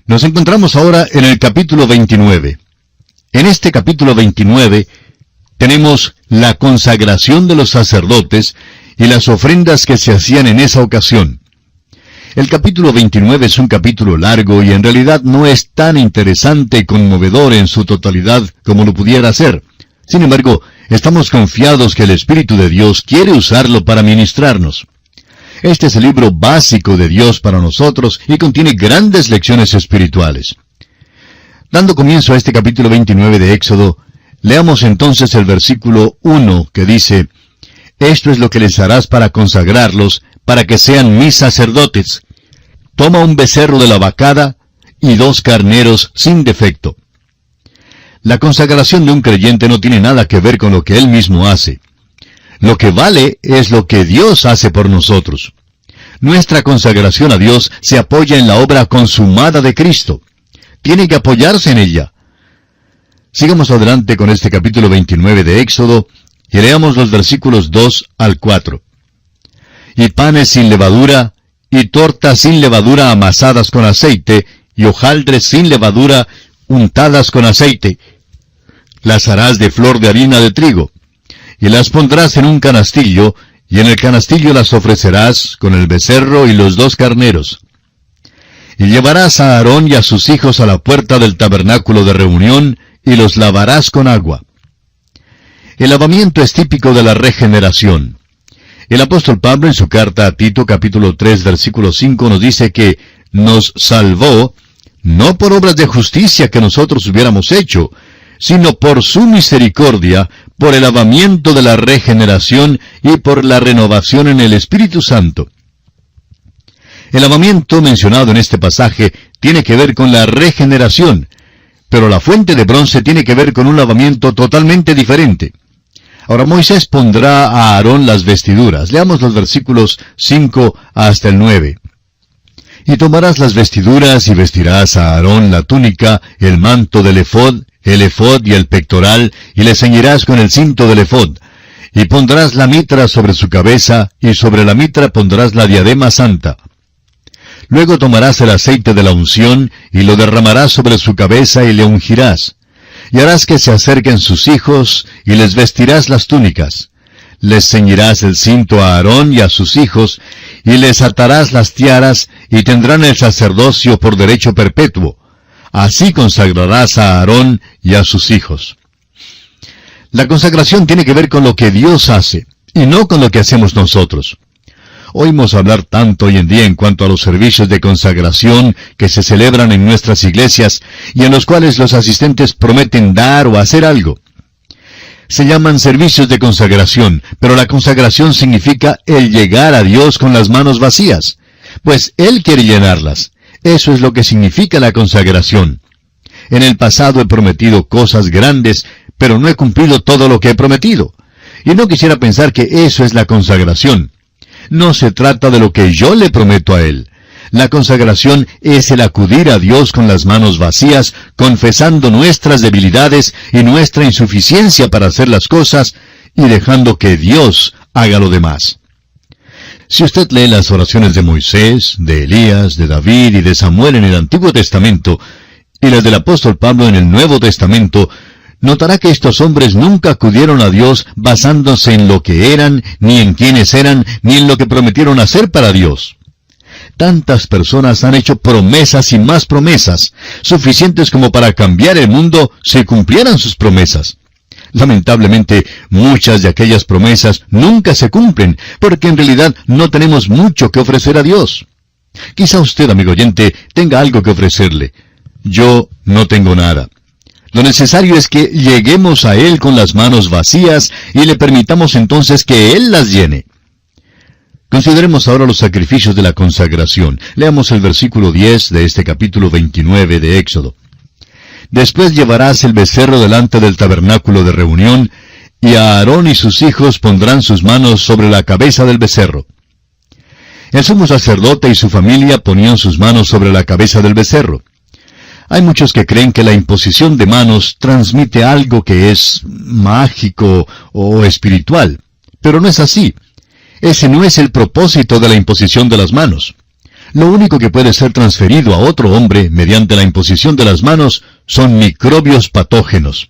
Nos encontramos ahora en el capítulo 29. En este capítulo 29 tenemos la consagración de los sacerdotes y las ofrendas que se hacían en esa ocasión. El capítulo 29 es un capítulo largo y en realidad no es tan interesante y conmovedor en su totalidad como lo pudiera ser. Sin embargo, estamos confiados que el Espíritu de Dios quiere usarlo para ministrarnos. Este es el libro básico de Dios para nosotros y contiene grandes lecciones espirituales. Dando comienzo a este capítulo 29 de Éxodo, leamos entonces el versículo 1 que dice: «Esto es lo que les harás para consagrarlos, para que sean mis sacerdotes. Toma un becerro de la vacada y 2 carneros sin defecto». La consagración de un creyente no tiene nada que ver con lo que él mismo hace. Lo que vale es lo que Dios hace por nosotros. Nuestra consagración a Dios se apoya en la obra consumada de Cristo. Tiene que apoyarse en ella. Sigamos adelante con este capítulo 29 de Éxodo y leamos los versículos 2 al 4. «Y panes sin levadura, y tortas sin levadura amasadas con aceite, y hojaldres sin levadura untadas con aceite. Las harás de flor de harina de trigo, y las pondrás en un canastillo, y en el canastillo las ofrecerás con el becerro y los 2 carneros. Y llevarás a Aarón y a sus hijos a la puerta del tabernáculo de reunión, y los lavarás con agua». El lavamiento es típico de la regeneración. El apóstol Pablo en su carta a Tito capítulo 3 versículo 5 nos dice que nos salvó, no por obras de justicia que nosotros hubiéramos hecho, sino por su misericordia, por el lavamiento de la regeneración y por la renovación en el Espíritu Santo. El lavamiento mencionado en este pasaje tiene que ver con la regeneración, pero la fuente de bronce tiene que ver con un lavamiento totalmente diferente. Ahora Moisés pondrá a Aarón las vestiduras. Leamos los versículos 5 hasta el 9. «Y tomarás las vestiduras y vestirás a Aarón la túnica, el manto del efod y el pectoral, y le ceñirás con el cinto del efod. Y pondrás la mitra sobre su cabeza, y sobre la mitra pondrás la diadema santa. Luego tomarás el aceite de la unción, y lo derramarás sobre su cabeza, y le ungirás. Y harás que se acerquen sus hijos, y les vestirás las túnicas. Les ceñirás el cinto a Aarón y a sus hijos, y les atarás las tiaras, y tendrán el sacerdocio por derecho perpetuo. Así consagrarás a Aarón y a sus hijos». La consagración tiene que ver con lo que Dios hace, y no con lo que hacemos nosotros. Oímos hablar tanto hoy en día en cuanto a los servicios de consagración que se celebran en nuestras iglesias y en los cuales los asistentes prometen dar o hacer algo. Se llaman servicios de consagración, pero la consagración significa el llegar a Dios con las manos vacías, pues Él quiere llenarlas. Eso es lo que significa la consagración. En el pasado he prometido cosas grandes, pero no he cumplido todo lo que he prometido. Y no quisiera pensar que eso es la consagración. No se trata de lo que yo le prometo a Él. La consagración es el acudir a Dios con las manos vacías, confesando nuestras debilidades y nuestra insuficiencia para hacer las cosas, y dejando que Dios haga lo demás. Si usted lee las oraciones de Moisés, de Elías, de David y de Samuel en el Antiguo Testamento, y las del apóstol Pablo en el Nuevo Testamento, notará que estos hombres nunca acudieron a Dios basándose en lo que eran, ni en quiénes eran, ni en lo que prometieron hacer para Dios. Tantas personas han hecho promesas y más promesas, suficientes como para cambiar el mundo si cumplieran sus promesas. Lamentablemente, muchas de aquellas promesas nunca se cumplen, porque en realidad no tenemos mucho que ofrecer a Dios. Quizá usted, amigo oyente, tenga algo que ofrecerle. Yo no tengo nada. Lo necesario es que lleguemos a Él con las manos vacías y le permitamos entonces que Él las llene. Consideremos ahora los sacrificios de la consagración. Leamos el versículo 10 de este capítulo 29 de Éxodo. «Después llevarás el becerro delante del tabernáculo de reunión, y a Aarón y sus hijos pondrán sus manos sobre la cabeza del becerro». El sumo sacerdote y su familia ponían sus manos sobre la cabeza del becerro. Hay muchos que creen que la imposición de manos transmite algo que es mágico o espiritual, pero no es así. Ese no es el propósito de la imposición de las manos. Lo único que puede ser transferido a otro hombre mediante la imposición de las manos son microbios patógenos.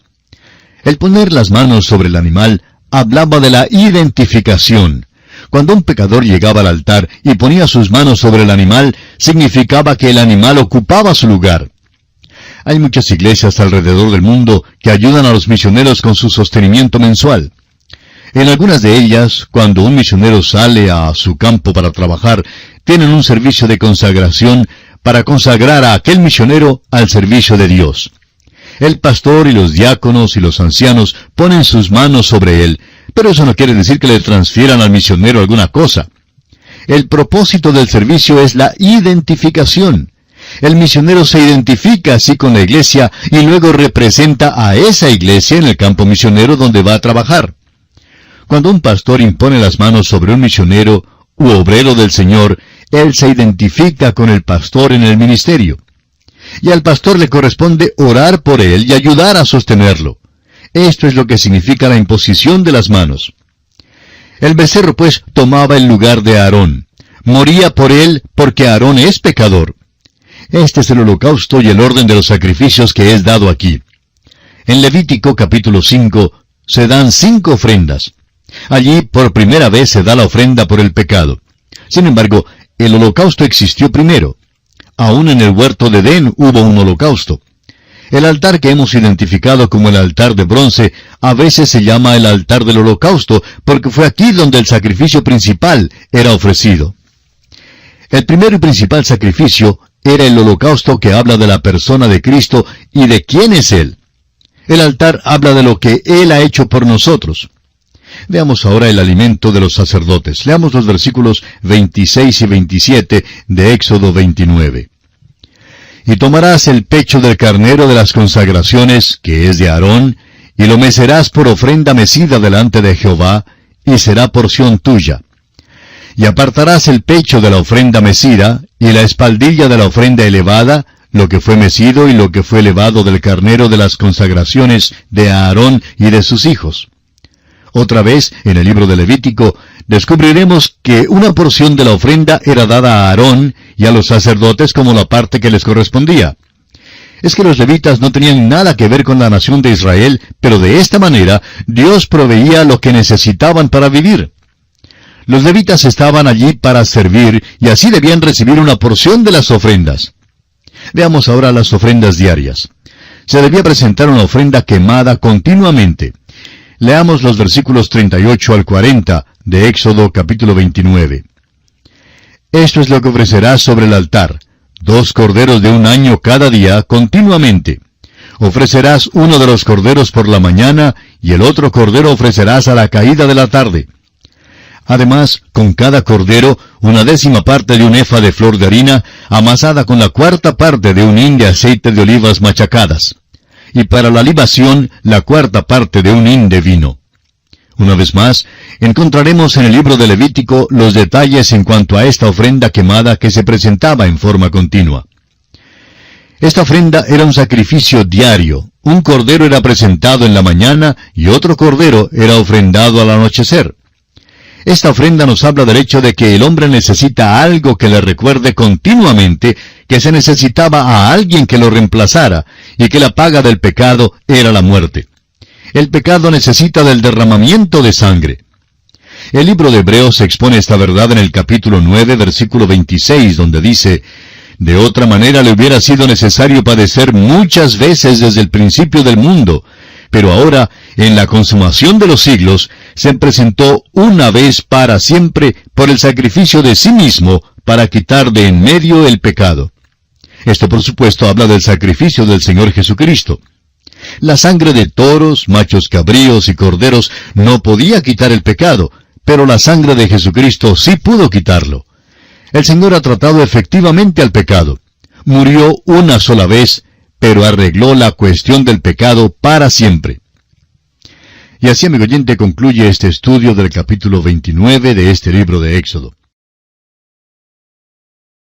El poner las manos sobre el animal hablaba de la identificación. Cuando un pecador llegaba al altar y ponía sus manos sobre el animal, significaba que el animal ocupaba su lugar. Hay muchas iglesias alrededor del mundo que ayudan a los misioneros con su sostenimiento mensual. En algunas de ellas, cuando un misionero sale a su campo para trabajar, tienen un servicio de consagración para consagrar a aquel misionero al servicio de Dios. El pastor y los diáconos y los ancianos ponen sus manos sobre él, pero eso no quiere decir que le transfieran al misionero alguna cosa. El propósito del servicio es la identificación. El misionero se identifica así con la iglesia y luego representa a esa iglesia en el campo misionero donde va a trabajar. Cuando un pastor impone las manos sobre un misionero u obrero del Señor, él se identifica con el pastor en el ministerio. Y al pastor le corresponde orar por él y ayudar a sostenerlo. Esto es lo que significa la imposición de las manos. El becerro, pues, tomaba el lugar de Aarón. Moría por él porque Aarón es pecador. Este es el holocausto y el orden de los sacrificios que es dado aquí. En Levítico capítulo 5 se dan 5 ofrendas. Allí por primera vez se da la ofrenda por el pecado. Sin embargo, el holocausto existió primero. Aún en el huerto de Edén hubo un holocausto. El altar que hemos identificado como el altar de bronce a veces se llama el altar del holocausto porque fue aquí donde el sacrificio principal era ofrecido. El primero y principal sacrificio era el holocausto que habla de la persona de Cristo y de quién es Él. El altar habla de lo que Él ha hecho por nosotros. Veamos ahora el alimento de los sacerdotes. Leamos los versículos 26 y 27 de Éxodo 29. Y tomarás el pecho del carnero de las consagraciones, que es de Aarón, y lo mecerás por ofrenda mecida delante de Jehová, y será porción tuya. Y apartarás el pecho de la ofrenda mecida, y la espaldilla de la ofrenda elevada, lo que fue mecido y lo que fue elevado del carnero de las consagraciones de Aarón y de sus hijos. Otra vez, en el libro de Levítico, descubriremos que una porción de la ofrenda era dada a Aarón y a los sacerdotes como la parte que les correspondía. Es que los levitas no tenían nada que ver con la nación de Israel, pero de esta manera Dios proveía lo que necesitaban para vivir. Los levitas estaban allí para servir y así debían recibir una porción de las ofrendas. Veamos ahora las ofrendas diarias. Se debía presentar una ofrenda quemada continuamente. Leamos los versículos 38 al 40 de Éxodo capítulo 29. Esto es lo que ofrecerás sobre el altar: 2 corderos de 1 año cada día continuamente. Ofrecerás uno de los corderos por la mañana y el otro cordero ofrecerás a la caída de la tarde. Además, con cada cordero, 1/10 parte de un efa de flor de harina, amasada con la 1/4 parte de un hin de aceite de olivas machacadas. Y para la libación, la 1/4 parte de un hin de vino. Una vez más, encontraremos en el libro de Levítico los detalles en cuanto a esta ofrenda quemada que se presentaba en forma continua. Esta ofrenda era un sacrificio diario. Un cordero era presentado en la mañana y otro cordero era ofrendado al anochecer. Esta ofrenda nos habla del hecho de que el hombre necesita algo que le recuerde continuamente que se necesitaba a alguien que lo reemplazara, y que la paga del pecado era la muerte. El pecado necesita del derramamiento de sangre. El libro de Hebreos expone esta verdad en el capítulo 9, versículo 26, donde dice: de otra manera le hubiera sido necesario padecer muchas veces desde el principio del mundo, pero ahora, en la consumación de los siglos, se presentó una vez para siempre por el sacrificio de sí mismo para quitar de en medio el pecado. Esto, por supuesto, habla del sacrificio del Señor Jesucristo. La sangre de toros, machos cabríos y corderos no podía quitar el pecado, pero la sangre de Jesucristo sí pudo quitarlo. El Señor ha tratado efectivamente al pecado. Murió una sola vez, pero arregló la cuestión del pecado para siempre. Y así, amigo oyente, concluye este estudio del capítulo 29 de este libro de Éxodo.